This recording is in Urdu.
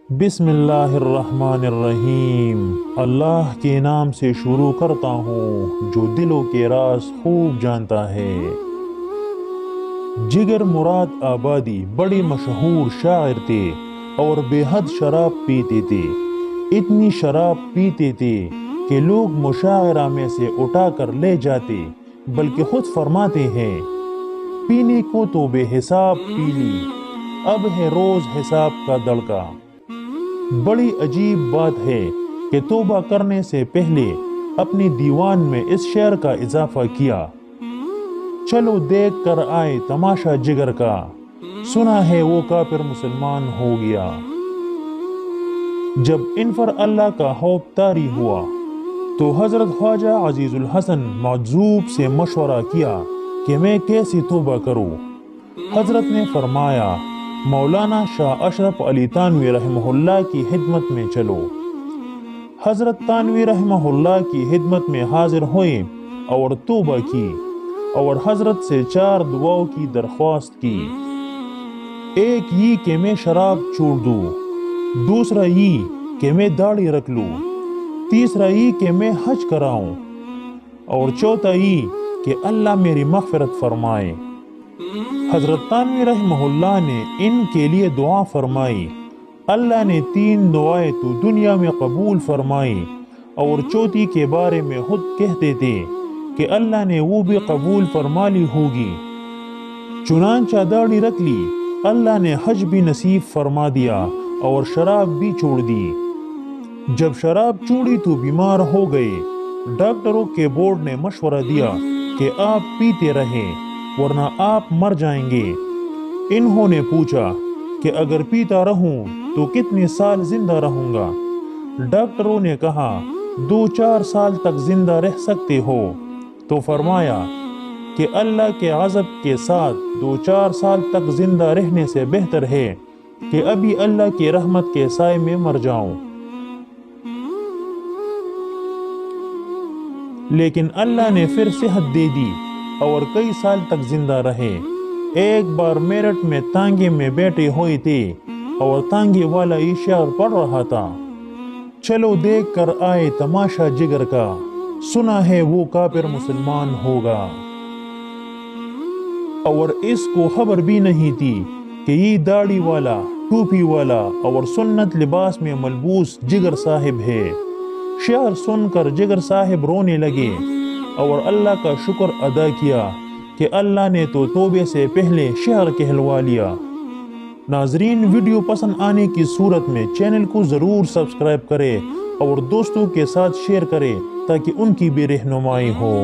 بسم اللہ الرحمن الرحیم۔ اللہ کے نام سے شروع کرتا ہوں جو دلوں کے راز خوب جانتا ہے۔ جگر مراد آبادی بڑے مشہور شاعر تھے اور بے حد شراب پیتے تھے۔ اتنی شراب پیتے تھے کہ لوگ مشاعرہ میں سے اٹھا کر لے جاتے، بلکہ خود فرماتے ہیں پینے کو تو بے حساب پی لی، اب ہے روز حساب کا دڑکا۔ بڑی عجیب بات ہے کہ توبہ کرنے سے پہلے اپنی دیوان میں اس شعر کا اضافہ کیا، چلو دیکھ کر آئے تماشا جگر کا، سنا ہے وہ کافر مسلمان ہو گیا۔ جب ان پر اللہ کا خوف طاری ہوا تو حضرت خواجہ عزیز الحسن مجذوب سے مشورہ کیا کہ میں کیسی توبہ کروں۔ حضرت نے فرمایا مولانا شاہ اشرف علی تھانوی رحمہ اللہ کی خدمت میں چلو۔ حضرت تھانوی رحمہ اللہ کی خدمت میں حاضر ہوئے اور توبہ کی اور حضرت سے 4 دعاؤں کی درخواست کی۔ ایک یہ کہ میں شراب چھوڑ دوں، دوسرا یہ کہ میں داڑھی رکھ لوں، تیسرا یہ کہ میں حج کراؤں، اور چوتھا یہ کہ اللہ میری مغفرت فرمائے۔ حضرت تھانوی رحمہ اللہ نے ان کے لیے دعا فرمائی۔ اللہ نے 3 دعائیں تو دنیا میں قبول فرمائی اور چوتھی کے بارے میں خود کہتے تھے کہ اللہ نے وہ بھی قبول فرما لی ہوگی۔ چنانچہ داڑھی رکھ لی، اللہ نے حج بھی نصیب فرما دیا اور شراب بھی چھوڑ دی۔ جب شراب چھوڑی تو بیمار ہو گئے۔ ڈاکٹروں کے بورڈ نے مشورہ دیا کہ آپ پیتے رہیں ورنہ آپ مر جائیں گے۔ انہوں نے پوچھا کہ اگر پیتا رہوں تو کتنے سال زندہ رہوں گا؟ ڈاکٹروں نے کہا 2-4 سال تک زندہ رہ سکتے ہو۔ تو فرمایا کہ اللہ کے عذاب کے ساتھ 2-4 سال تک زندہ رہنے سے بہتر ہے کہ ابھی اللہ کی رحمت کے سائے میں مر جاؤں۔ لیکن اللہ نے پھر صحت دے دی اور کئی سال تک زندہ رہے۔ ایک بار میرٹھ میں تانگے میں بیٹھے ہوئے تھے اور تانگے والا یہ شعر پڑھ رہا تھا، چلو دیکھ کر آئے تماشا جگر کا، سنا ہے وہ کافر مسلمان ہوگا۔ اور اس کو خبر بھی نہیں تھی کہ یہ داڑھی والا، ٹوپی والا اور سنت لباس میں ملبوس جگر صاحب ہے۔ شعر سن کر جگر صاحب رونے لگے اور اللہ کا شکر ادا کیا کہ اللہ نے تو توبے سے پہلے شعر کہلوا لیا۔ ناظرین، ویڈیو پسند آنے کی صورت میں چینل کو ضرور سبسکرائب کرے اور دوستوں کے ساتھ شیئر کرے تاکہ ان کی بھی رہنمائی ہو۔